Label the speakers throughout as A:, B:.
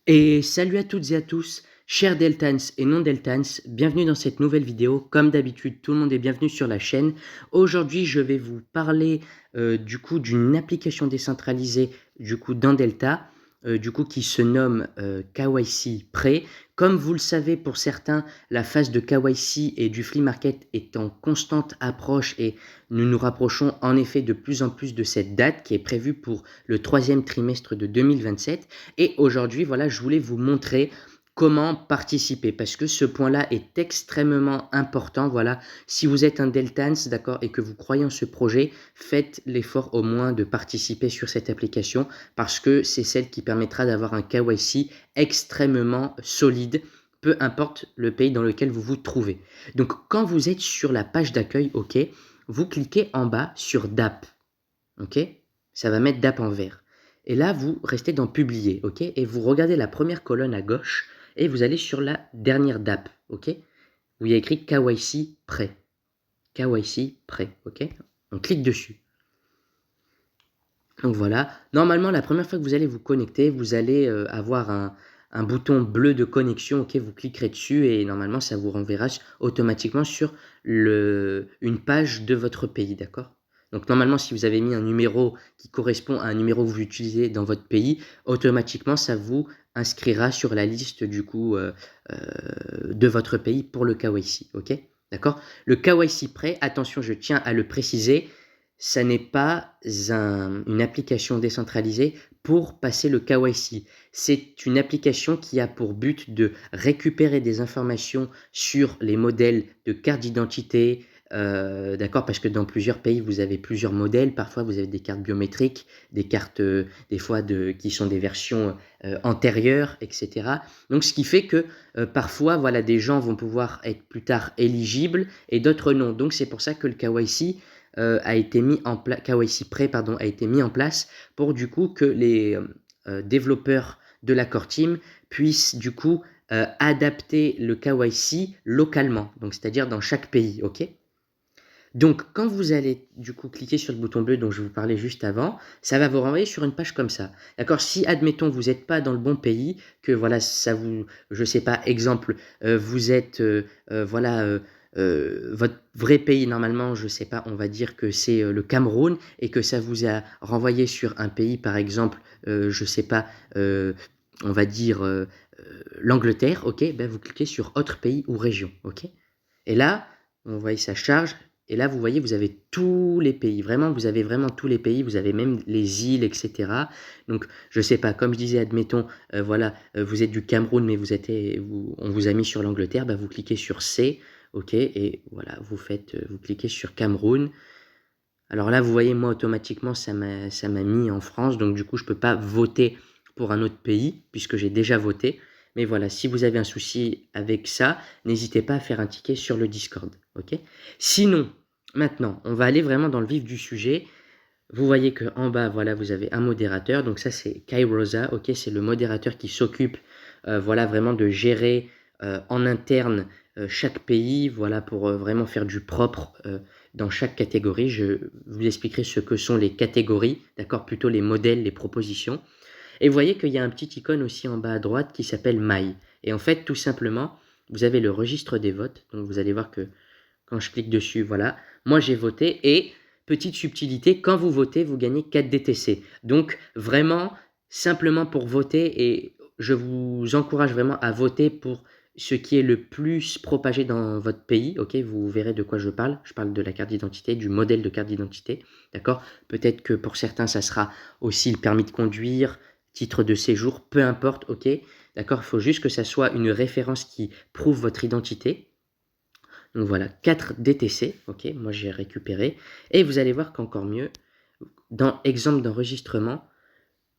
A: Et salut à toutes et à tous, chers Deltans et non Deltans, bienvenue dans cette nouvelle vidéo. Comme d'habitude, tout le monde est bienvenu sur la chaîne. Aujourd'hui, je vais vous parler d'une application décentralisée dans Delta, qui se nomme KYC Prêt. Comme vous le savez, pour certains, la phase de KYC et du flea market est en constante approche et nous nous rapprochons en effet de plus en plus de cette date qui est prévue pour le troisième trimestre de 2027. Et aujourd'hui, voilà, je voulais vous montrer comment participer parce que ce point-là est extrêmement important. Voilà, si vous êtes un Deltans, d'accord, et que vous croyez en ce projet, faites l'effort au moins de participer sur cette application parce que c'est celle qui permettra d'avoir un KYC extrêmement solide, peu importe le pays dans lequel vous vous trouvez. Donc, quand vous êtes sur la page d'accueil, ok, vous cliquez en bas sur DApp, ok, ça va mettre DApp en vert. Et là, vous restez dans Publier, ok? Et vous regardez la première colonne à gauche et vous allez sur la dernière DApp, ok? Où il y a écrit KYC prêt. KYC prêt, ok? On clique dessus. Donc voilà, normalement, la première fois que vous allez vous connecter, vous allez avoir un bouton bleu de connexion, ok? Vous cliquerez dessus et normalement, ça vous renverra automatiquement sur une page de votre pays, d'accord? Donc normalement, si vous avez mis un numéro qui correspond à un numéro que vous utilisez dans votre pays, automatiquement, ça vous inscrira sur la liste de votre pays pour le KYC, ok? D'accord? Le KYC prêt, attention, je tiens à le préciser, ça n'est pas une application décentralisée pour passer le KYC. C'est une application qui a pour but de récupérer des informations sur les modèles de carte d'identité, d'accord, parce que dans plusieurs pays, vous avez plusieurs modèles. Parfois, vous avez des cartes biométriques, des cartes, des fois, qui sont des versions antérieures, etc. Donc, ce qui fait que parfois, voilà, des gens vont pouvoir être plus tard éligibles et d'autres non. Donc, c'est pour ça que le KYC a été mis en place, KYC Prêt, pardon, a été mis en place pour du coup que les développeurs de la Core Team puissent du coup adapter le KYC localement, donc c'est-à-dire dans chaque pays, ok? Donc, quand vous allez du coup cliquer sur le bouton bleu dont je vous parlais juste avant, ça va vous renvoyer sur une page comme ça. D'accord? Si, admettons, vous n'êtes pas dans le bon pays, que voilà, ça vous, je sais pas, exemple, vous êtes, votre vrai pays, normalement, je sais pas, on va dire que c'est le Cameroun et que ça vous a renvoyé sur un pays, par exemple, je sais pas, on va dire l'Angleterre, ok? Ben, vous cliquez sur autre pays ou région, ok? Et là, on voit ça charge. Et là, vous voyez, vous avez tous les pays. Vraiment, vous avez vraiment tous les pays. Vous avez même les îles, etc. Donc, je sais pas, comme je disais, admettons, vous êtes du Cameroun, mais on vous a mis sur l'Angleterre. Bah, vous cliquez sur C, ok, et voilà, vous cliquez sur Cameroun. Alors là, vous voyez, moi, automatiquement, ça m'a mis en France. Donc, du coup, je peux pas voter pour un autre pays puisque j'ai déjà voté. Mais voilà, si vous avez un souci avec ça, n'hésitez pas à faire un ticket sur le Discord, ok? Sinon, maintenant, on va aller vraiment dans le vif du sujet. Vous voyez qu'en bas, voilà, vous avez un modérateur. Donc ça, c'est Kairosa, ok? C'est le modérateur qui s'occupe, voilà, vraiment de gérer en interne chaque pays, voilà, pour vraiment faire du propre dans chaque catégorie. Je vous expliquerai ce que sont les catégories, d'accord? Plutôt les modèles, les propositions. Et vous voyez qu'il y a un petit icône aussi en bas à droite qui s'appelle My. Et en fait, tout simplement, vous avez le registre des votes. Donc vous allez voir que quand je clique dessus, voilà, moi j'ai voté et petite subtilité, quand vous votez, vous gagnez 4 DTC. Donc vraiment, simplement pour voter, et je vous encourage vraiment à voter pour ce qui est le plus propagé dans votre pays, ok? Vous verrez de quoi je parle. Je parle de la carte d'identité, du modèle de carte d'identité, d'accord? Peut-être que pour certains, ça sera aussi le permis de conduire, titre de séjour, peu importe, ok? D'accord? Il faut juste que ça soit une référence qui prouve votre identité. Donc voilà, 4 DTC, ok, moi j'ai récupéré. Et vous allez voir qu'encore mieux, dans exemple d'enregistrement,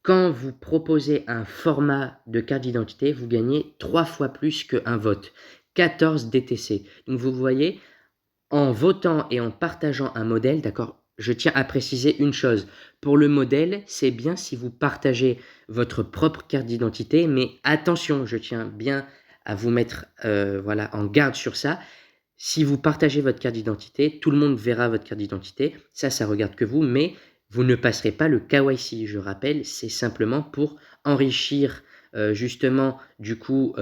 A: quand vous proposez un format de carte d'identité, vous gagnez 3 fois plus qu'un vote, 14 DTC. Donc vous voyez, en votant et en partageant un modèle, d'accord, je tiens à préciser une chose. Pour le modèle, c'est bien si vous partagez votre propre carte d'identité, mais attention, je tiens bien à vous mettre en garde sur ça. Si vous partagez votre carte d'identité, tout le monde verra votre carte d'identité. Ça regarde que vous, mais vous ne passerez pas le KYC. Je rappelle, c'est simplement pour enrichir justement, du coup,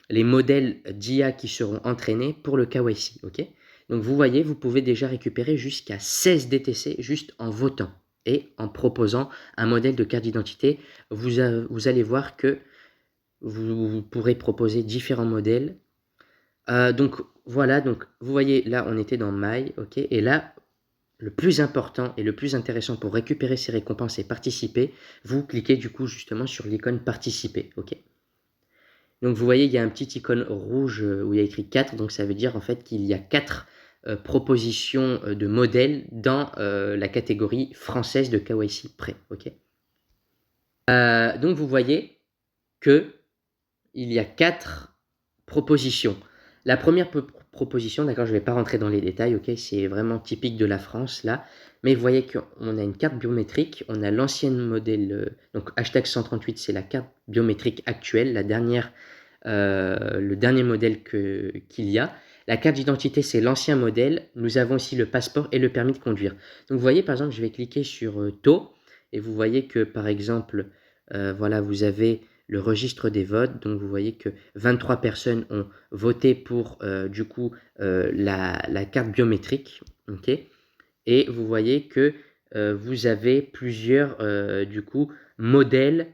A: les modèles d'IA qui seront entraînés pour le KYC, ok? Donc vous voyez, vous pouvez déjà récupérer jusqu'à 16 DTC juste en votant et en proposant un modèle de carte d'identité. Vous allez voir que vous pourrez proposer différents modèles. Donc voilà, donc vous voyez là on était dans My, ok? Et là, le plus important et le plus intéressant pour récupérer ces récompenses et participer, vous cliquez du coup justement sur l'icône participer, ok? Donc vous voyez, il y a un petit icône rouge où il y a écrit 4, donc ça veut dire en fait qu'il y a 4 propositions de modèles dans la catégorie française de KYC Prêt, ok? Donc vous voyez que il y a 4 propositions. La première proposition, d'accord, je ne vais pas rentrer dans les détails, ok, c'est vraiment typique de la France là, mais vous voyez qu'on a une carte biométrique, on a l'ancienne modèle, donc hashtag 138 c'est la carte biométrique actuelle, la dernière, le dernier modèle qu'il y a. La carte d'identité c'est l'ancien modèle, nous avons aussi le passeport et le permis de conduire. Donc vous voyez par exemple, je vais cliquer sur taux, et vous voyez que par exemple, voilà, vous avez le registre des votes. Donc vous voyez que 23 personnes ont voté pour du coup la carte biométrique, ok. Et vous voyez que vous avez plusieurs du coup modèles,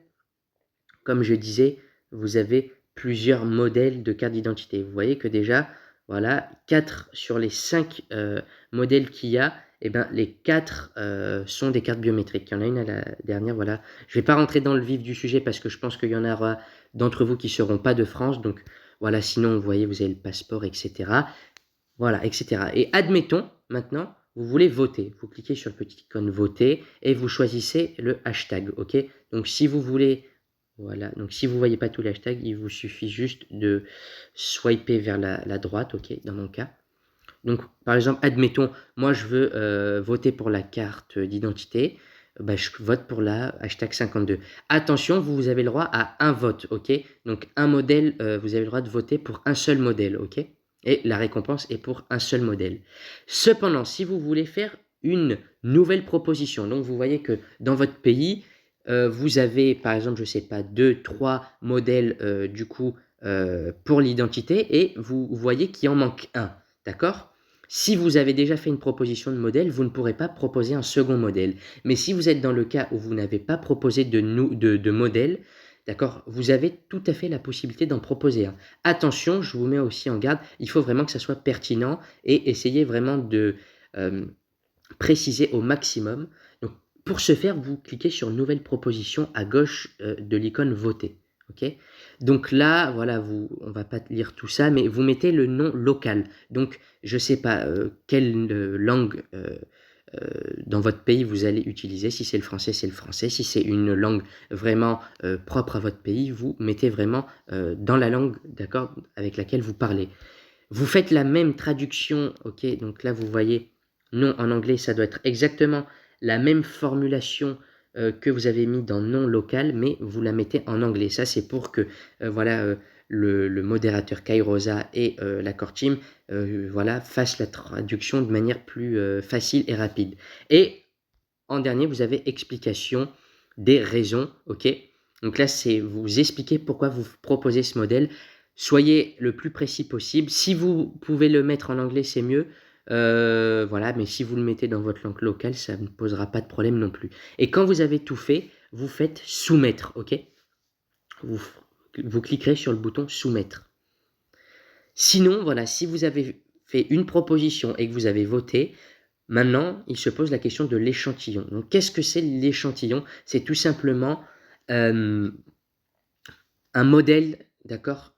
A: comme je disais, vous avez plusieurs modèles de carte d'identité. Vous voyez que déjà, voilà, 4 sur les 5 modèles qu'il y a, eh ben, les 4 sont des cartes biométriques. Il y en a une à la dernière, voilà. Je ne vais pas rentrer dans le vif du sujet parce que je pense qu'il y en aura d'entre vous qui ne seront pas de France. Donc voilà, sinon, vous voyez, vous avez le passeport, etc. Voilà, etc. Et admettons, maintenant, vous voulez voter. Vous cliquez sur le petit icône voter et vous choisissez le hashtag, ok? Donc si vous voulez, voilà, donc si vous ne voyez pas tout l'hashtag, il vous suffit juste de swiper vers la droite, ok, dans mon cas. Donc, par exemple, admettons, moi je veux voter pour la carte d'identité, bah, je vote pour la hashtag 52. Attention, vous avez le droit à un vote, ok? Donc, un modèle, vous avez le droit de voter pour un seul modèle, ok? Et la récompense est pour un seul modèle. Cependant, si vous voulez faire une nouvelle proposition, donc vous voyez que dans votre pays, vous avez, par exemple, je ne sais pas, 2, 3 modèles du coup pour l'identité et vous voyez qu'il en manque un, d'accord? Si vous avez déjà fait une proposition de modèle, vous ne pourrez pas proposer un second modèle. Mais si vous êtes dans le cas où vous n'avez pas proposé de modèle, d'accord, vous avez tout à fait la possibilité d'en proposer un. Attention, je vous mets aussi en garde, il faut vraiment que ça soit pertinent et essayez vraiment de préciser au maximum. Donc, pour ce faire, vous cliquez sur Nouvelle proposition à gauche de l'icône Voter. Okay, donc là, voilà, on va pas lire tout ça, mais vous mettez le nom local. Donc, je ne sais pas quelle langue dans votre pays vous allez utiliser. Si c'est le français, c'est le français. Si c'est une langue vraiment propre à votre pays, vous mettez vraiment dans la langue, d'accord, avec laquelle vous parlez. Vous faites la même traduction, ok, donc là, vous voyez, nom en anglais, ça doit être exactement la même formulation que vous avez mis dans nom local, mais vous la mettez en anglais. Ça, c'est pour que voilà, le modérateur Kairosa et la core team voilà, fassent la traduction de manière plus facile et rapide. Et en dernier, vous avez explication des raisons, ok. Donc là, c'est vous expliquer pourquoi vous proposez ce modèle. Soyez le plus précis possible. Si vous pouvez le mettre en anglais, c'est mieux. Voilà, mais si vous le mettez dans votre langue locale, ça ne posera pas de problème non plus. Et quand vous avez tout fait, vous faites soumettre, ok? Vous cliquerez sur le bouton soumettre. Sinon, voilà, si vous avez fait une proposition et que vous avez voté, maintenant, il se pose la question de l'échantillon. Donc, qu'est-ce que c'est l'échantillon? C'est tout simplement un modèle, d'accord,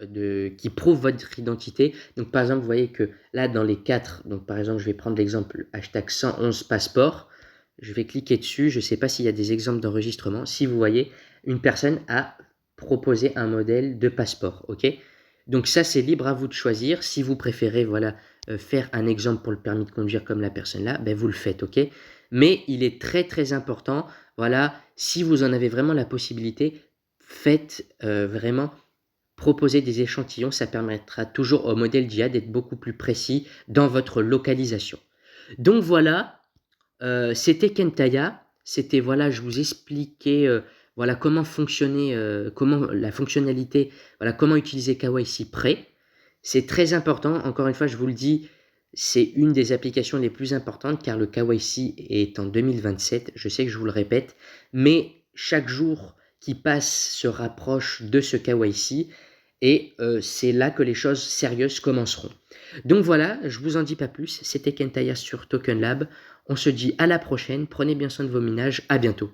A: qui prouve votre identité. Donc, par exemple, vous voyez que là, dans les 4, donc par exemple, je vais prendre l'exemple hashtag 111 passeport. Je vais cliquer dessus. Je ne sais pas s'il y a des exemples d'enregistrement. Si vous voyez, une personne a proposé un modèle de passeport, ok? Donc ça, c'est libre à vous de choisir. Si vous préférez, voilà, faire un exemple pour le permis de conduire comme la personne là, ben vous le faites, ok? Mais il est très très important, voilà, si vous en avez vraiment la possibilité, faites vraiment proposer des échantillons, ça permettra toujours au modèle d'IA d'être beaucoup plus précis dans votre localisation. Donc voilà, c'était Kentaya, c'était voilà, je vous expliquais voilà comment fonctionner, comment la fonctionnalité, voilà comment utiliser KYC Prêt. C'est très important, encore une fois, je vous le dis, c'est une des applications les plus importantes car le KYC est en 2027, je sais que je vous le répète, mais chaque jour qui passe se rapproche de ce KYC et c'est là que les choses sérieuses commenceront. Donc voilà, je vous en dis pas plus, c'était Kentaya sur Token Lab. On se dit à la prochaine, prenez bien soin de vos ménages, à bientôt.